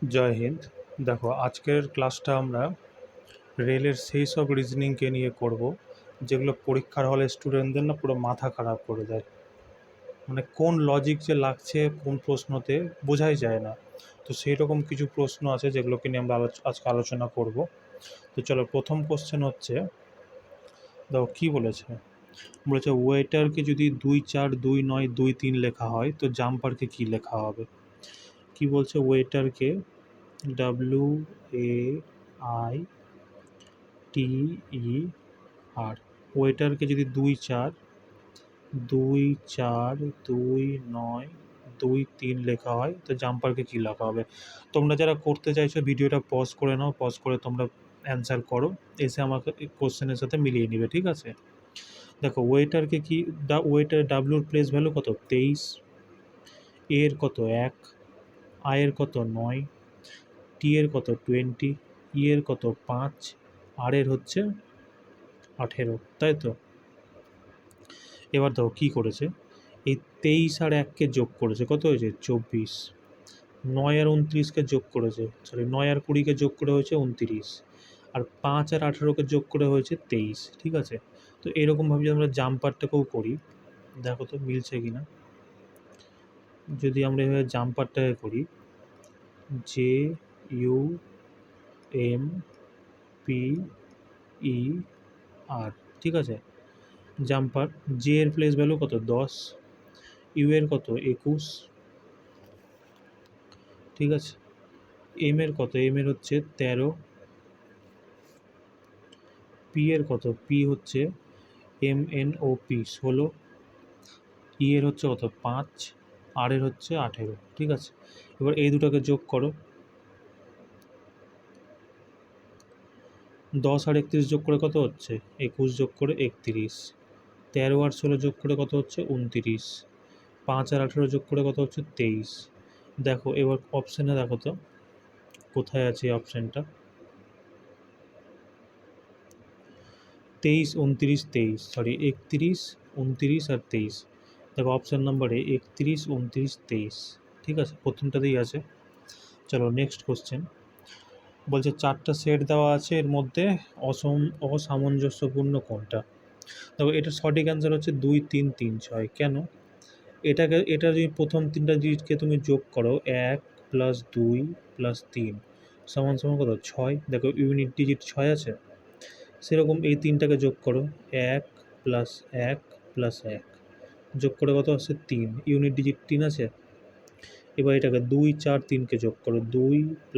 জয় হিন্দ। দেখো, আজকের ক্লাসটা আমরা রেলের সেই সব রিজনিংকে নিয়ে করব যেগুলো পরীক্ষার হলে স্টুডেন্টদের না পুরো মাথা খারাপ করে দেয়। মানে কোন লজিক যে লাগছে কোন প্রশ্নতে বোঝাই যায় না। তো সেই রকম কিছু প্রশ্ন আছে যেগুলোকে নিয়ে আমরা আজকে আলোচনা করব। তো চলো, প্রথম কোশ্চেন হচ্ছে, দেখো কী বলেছে। বলেছে ওয়েটারকে যদি 2 4 2 9 2 3 লেখা হয় তো জাম্পারকে কী লেখা হবে। কি বলছে, ওয়েটারকে WAITER, ওয়েটারকে যদি 2 4 2 4 2 9 2 3 লেখা হয় তো জাম্পারকে কী লেখা হবে। তোমরা যারা করতে চাইছো ভিডিওটা পজ করে নাও, পজ করে তোমরা অ্যান্সার করো, এসে আমাকে কোশ্চেনের সাথে মিলিয়ে নিবে, ঠিক আছে। দেখো, ওয়েটারকে কি, ওয়েটার ডাব্লুর প্লেস ভ্যালু কত 23, এর কত 1, আয়ের কত 9, টি এর কত 20, ই এর কত 5, আর এর হচ্ছে 18, তাই তো। এবার দেখো কী করেছে, এই 23 আর 1কে যোগ করেছে, কত হয়েছে 24, 9 আর 29কে যোগ করেছে, 9 আর 20কে যোগ করে হয়েছে 29, আর 5 আর 18কে যোগ করে হয়েছে 23, ঠিক আছে। তো এরকমভাবে যদি আমরা জাম্পারটাকেও করি, দেখো তো মিলছে কি না। যদি আমরা এভাবে জাম্পারটাকে করি, JUMPER, ঠিক আছে। জাম্পার জে এর প্লেস ভ্যালু কত 10, ইউ এর কত 21, ঠিক আছে। এম এর কত, এম এর হচ্ছে 13, পি এর কত, পি হচ্ছে MNOP 16, ই এর হচ্ছে কত 5, আর এর হচ্ছে 18, ঠিক আছে। এবার এই দুটোকে যোগ করো, 10 আর 31 যোগ করে কত হচ্ছে 21, যোগ করে 31, 13 আর 16 যোগ করে কত হচ্ছে 29, 5 আর 18 যোগ করে কত হচ্ছে 23। দেখো এবার অপশানে দেখো তো কোথায় আছে এই অপশানটা, 23 29 23, 31 29 আর 23। দেখো অপশান নাম্বারে 31 29 23, ঠিক আছে, প্রথমটাতেই আছে। চলো নেক্সট কোশ্চেন। বলছে 4টা সেট দেওয়া আছে, এর মধ্যে অসামঞ্জস্যপূর্ণ কোনটা। দেখো এটার সঠিক অ্যান্সার হচ্ছে 2 3 3 6। কেন, এটা যদি প্রথম তিনটা জিনিসকে তুমি যোগ করো, 1 + 2 + 3 সমান সমান কত 6। দেখো ইউনিট ডিজিট 6 আছে, সেরকম এই তিনটাকে যোগ করো, 1 + 1 + 1 যোগ করে কত আসছে 3, ইউনিট ডিজিট 3 আছে। এবার এটাকে 2 4 3কে যোগ করো, 2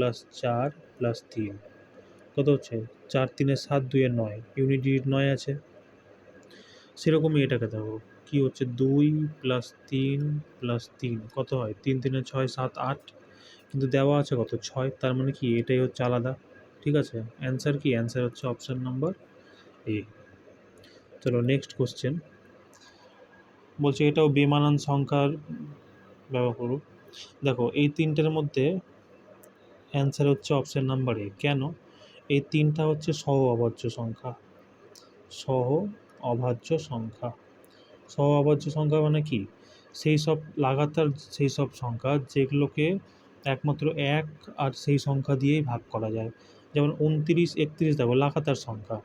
+ 4 + 3 কত হচ্ছে 4 3 7 2 9, ইউনিট ডিজিট 9 আছে। সেরকমই এটাকে দেখো কী হচ্ছে, 2 + 3 + 3 কত হয়, 3 3 6 7 8, কিন্তু দেওয়া আছে কত 6, তার মানে কি এটাই হচ্ছে আলাদা, ঠিক আছে। অ্যান্সার কি, অ্যান্সার হচ্ছে অপশান নাম্বার এ। চলো নেক্সট কোশ্চেন। বলছে এটাও বেমানান সংখ্যার ব্যবহার করো। দেখো এই তিনটের মধ্যে অ্যান্সার হচ্ছে অপশান নাম্বার এ। কেন, এই তিনটা হচ্ছে সহ অভাজ্য সংখ্যা, সহ অভাজ্য সংখ্যা। সহ অভাজ্য সংখ্যা মানে কি, সেই সব লাগাতার সেই সব সংখ্যা যেগুলোকে একমাত্র এক আর সেই সংখ্যা দিয়েই ভাগ করা যায়। যেমন 29 31 দেখো লাগাতার সংখ্যা,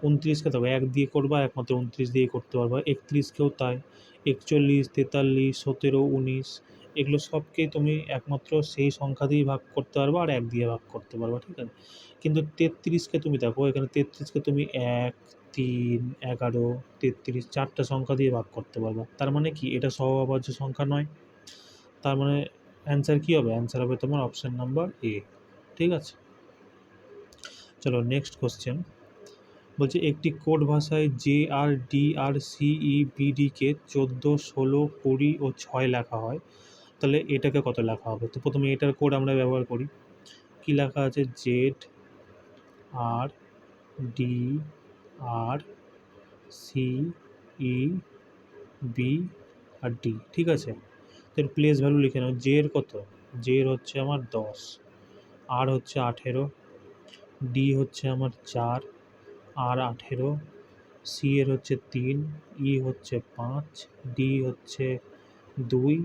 29কে দেখো 1 দিয়ে করবা একমাত্র 29 দিয়েই করতে পারবা, 31কেও তাই, 41 43 17 19 এগুলো সবকেই তুমি একমাত্র সেই সংখ্যা দিয়েই ভাগ করতে পারবা আর 1 দিয়ে ভাগ করতে পারবা, ঠিক আছে। কিন্তু 33কে তুমি দেখো, এখানে 33কে তুমি 1 3 11 33 4টা সংখ্যা দিয়ে ভাগ করতে পারবা, তার মানে কি এটা সহঅভাজ্য সংখ্যা নয়। তার মানে অ্যান্সার কী হবে, অ্যান্সার হবে তোমার অপশান নাম্বার এ, ঠিক আছে। চলো নেক্সট কোশ্চেন। বলছে একটি কোড ভাষায় JRDRCEBDকে 14 16 20 ও 6 লেখা হয়, তাহলে এটাকে কত লেখা হবে। তো প্রথমে এটার কোড আমরা ব্যবহার করি, কি লেখা আছে ZRDRCEB আর ডি, ঠিক আছে। তো এর প্লেস ভ্যালু লিখে নাও, জে এর কত, জে এর হচ্ছে আমার 10, আর হচ্ছে 18, ডি হচ্ছে আমার 4 আর 18, সি এর হচ্ছে 3, ই হচ্ছে 5, ডি হচ্ছে 2,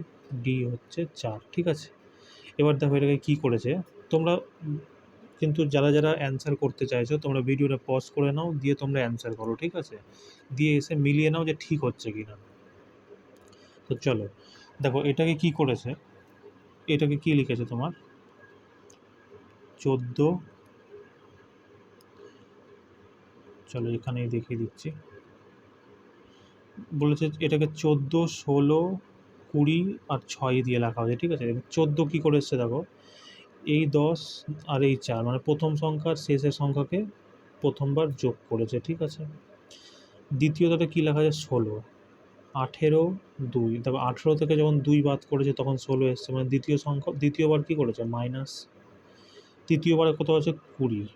ডি হচ্ছে 4, ঠিক আছে। এবার দেখো এটাকে কী করেছে, তোমরা কিন্তু যারা যারা অ্যান্সার করতে চাইছো তোমরা ভিডিওটা পজ করে নাও, দিয়ে তোমরা অ্যান্সার করো, ঠিক আছে, দিয়ে এসে মিলিয়ে নাও যে ঠিক হচ্ছে কি না। তো চলো দেখো এটাকে কি করেছে, এটাকে কি লিখেছে তোমার 14, চলো এখানেই দেখিয়ে দিচ্ছি, বলেছে এটাকে 14, 16, 20 আর 6 দিয়ে লেখা হয়েছে, ঠিক আছে। 14 কী করে এসছে দেখো, এই 10 আর এই 4 মানে প্রথম সংখ্যার শেষের সংখ্যাকে প্রথমবার যোগ করেছে, ঠিক আছে। দ্বিতীয়টাতে কী লেখা আছে 16, 18, 2, তারপর 18 থেকে যখন 2 বাদ করেছে তখন 16 এসছে, মানে দ্বিতীয় সংখ্যা, দ্বিতীয়বার কী করেছে মাইনাস, তৃতীয়বারে কত আছে 20,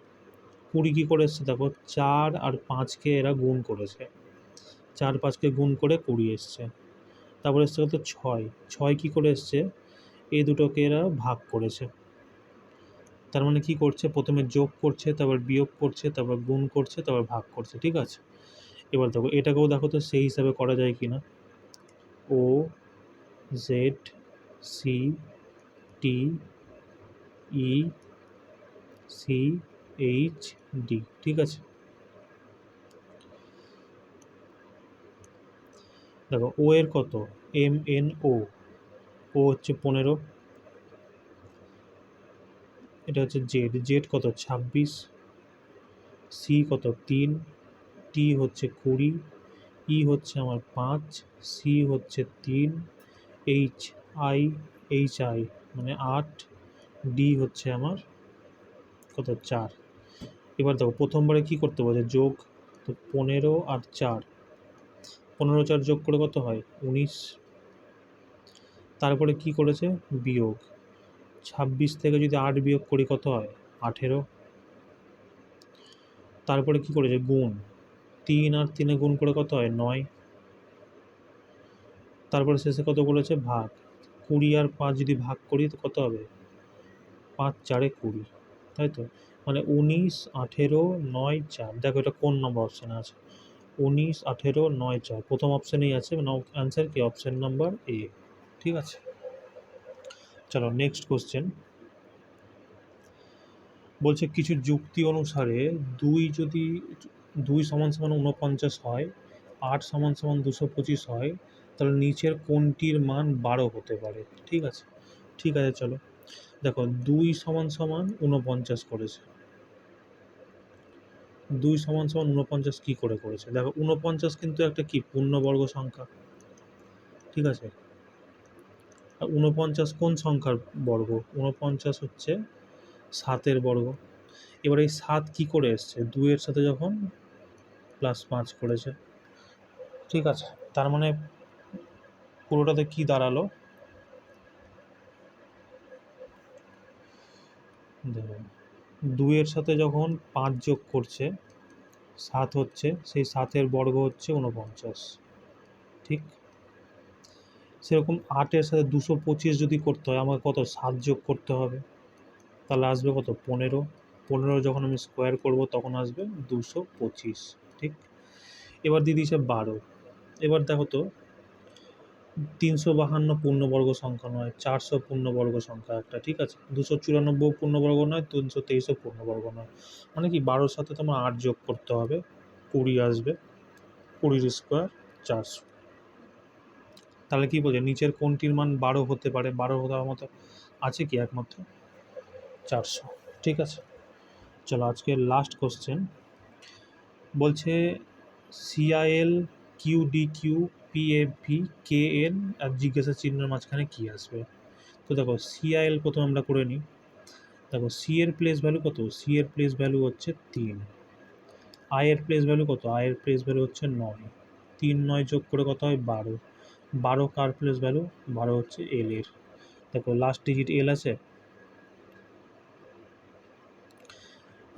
20 কী করে এসছে দেখো 4 আর 5কে এরা গুণ করেছে, 4 5কে গুণ করে 20 এসছে। তারপরে এসছে কত 6, 6 কী করে এসছে, এই দুটোকে এরা ভাগ করেছে, তার মানে কী করছে প্রথমে যোগ করছে, তারপর বিয়োগ করছে, তারপর গুণ করছে, তারপর ভাগ করছে, ঠিক আছে। এবার দেখো এটাকেও দেখো তো সেই হিসাবে করা যায় কি না, ও Z C T E C H D, ঠিক আছে। দেখো ও এর কত MNO, ও হচ্ছে 15, এটা হচ্ছে জেড, জেড কত 26, সি কত 3, টি হচ্ছে 20, ই হচ্ছে আমার 5, সি হচ্ছে 3, এইচ আই মানে 8, ডি হচ্ছে আমার কত 4। এবার দেখো প্রথমবারে কি করতে বলছে যোগ, তো 15 আর 4, 15 4 যোগ করে কত হয় 19, তারপরে কি করেছে বিয়োগ, 26 থেকে যদি 8 বিয়োগ করি কত হয় 18, তারপরে কি করেছে গুণ, 3 আর 3 গুণ করে কত হয় 9, তারপরে শেষে কত করেছে ভাগ, 20 আর 5 যদি ভাগ করি তো কত হবে 5 4 20, তাই তো, মানে 19 18 9 4, দেখো এটা কোন নম্বর অপশানে আছে 19 18 9 4, প্রথম অপশানেই আছে, মানে অ্যান্সার কি অপশান নাম্বার এ, ঠিক আছে। চলো নেক্সট কোশ্চেন, বলছে কিছু যুক্তি অনুসারে 2 যদি 2 সমান সমান 49 হয়, 8 সমান সমান 225 হয়, তাহলে নিচের কোনটির মান 12 হতে পারে, ঠিক আছে। ঠিক আছে চলো দেখো 2 সমান সমান 49 করেছে, 2 সমান সমান 49 কী করে করেছে দেখো, 49 কিন্তু একটা কি পূর্ণবর্গ সংখ্যা, ঠিক আছে। আর 49 কোন সংখ্যার বর্গ, 49 হচ্ছে 7-এর বর্গ। এবার এই 7 কী করে এসছে 2 এর সাথে যখন +5 করেছে, ঠিক আছে। তার মানে পুরোটাতে কি দাঁড়ালো দেখুন, 2 এর সাথে যখন 5 যোগ করছে 7 হচ্ছে, সেই 7-এর বর্গ হচ্ছে 49, ঠিক। সেরকম 8-এর সাথে 225 যদি করতে হয় আমাকে কত 7 যোগ করতে হবে, তাহলে আসবে কত 15, 15 যখন আমি স্কোয়ার করব তখন আসবে 225, ঠিক। এবার দিয়ে দিয়েছে 12, এবার দেখো তো 352 পূর্ণবর্গ সংখ্যা নয়, 400 পূর্ণবর্গ সংখ্যা একটা, ঠিক আছে। 294 পূর্ণবর্গ নয়, 323 পূর্ণবর্গ নয়, মানে কি 12-র সাথে তোমার 8 যোগ করতে হবে, 20 আসবে, 20 স্কোয়ার 400। তাহলে কি বলছে নিচের কোনটির মান 12 হতে পারে, 12 হওয়ার মতো আছে কি একমাত্র 400, ঠিক আছে। চলো আজকের লাস্ট কোশ্চেন, বলছে সিআইএল কিউডিকিউ পিএফভি কেএন আর জিজ্ঞাসা চিহ্নের মাঝখানে কী আসবে। তো দেখো সিআইএল প্রথমে আমরা করে নিই, দেখো সি এর প্লেস ভ্যালু কত, সি এর প্লেস ভ্যালু হচ্ছে 3, আই এর প্লেস ভ্যালু কত, আই এর প্লেস ভ্যালু হচ্ছে 9, 3 9 যোগ করে কত হয় 12, 12 কার প্লেস ভ্যালু, 12 হচ্ছে এল এর, দেখো লাস্ট ডিজিট এল আছে।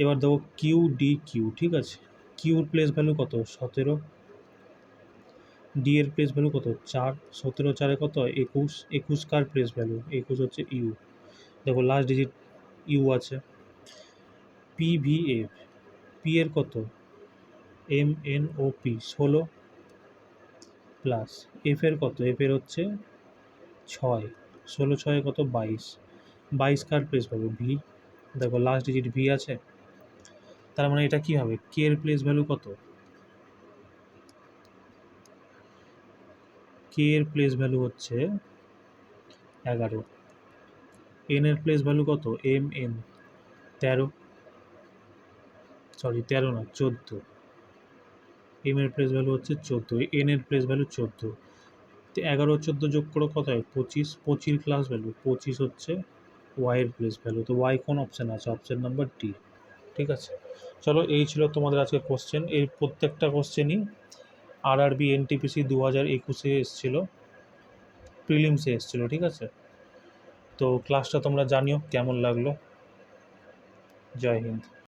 এবার দেখো কিউ ডি কিউ, ঠিক আছে, কিউর প্লেস ভ্যালু কত 17, ডি এর প্লেস ভ্যালু কত 4, 17 4 কত 21, 21 কার প্লেস ভ্যালু, 21 হচ্ছে ইউ, দেখো লাস্ট ডিজিট ইউ আছে। পি ভি এফ, পি এর কত MNOP 16 প্লাস এফ এর কত, এফ এর হচ্ছে 6, 16 6 কত 22, 22 কার প্লেস ভ্যালু ভি, দেখো লাস্ট ডিজিট ভি আছে, তার মানে এটা কি হবে, কে এর প্লেস ভ্যালু কত, কে এর প্লেস ভ্যালু হচ্ছে 11, এন এর প্লেস ভ্যালু কত, এম এন 13, সরি 13 না 14, এম এর প্লেস ভ্যালু হচ্ছে 14, এন এর প্লেস ভ্যালু 14, তো 11 14 যোগ করে কত হয় 25, 25 ক্লাস ভ্যালু 25 হচ্ছে ওয়াই এর প্লেস ভ্যালু, তো ওয়াই কোন অপশান আছে, অপশান নাম্বার ডি। ঠিক আছে, চলো এই ছিল তোমাদের আজকে কোশ্চেন, এই প্রত্যেকটা কোশ্চেনই আরআরবি এনটিপিসি 2021-এ এসেছিলো, প্রিলিমসে এসেছিলো। ঠিক আছে, তো ক্লাসটা তোমরা জানিও কেমন লাগলো। জয় হিন্দ।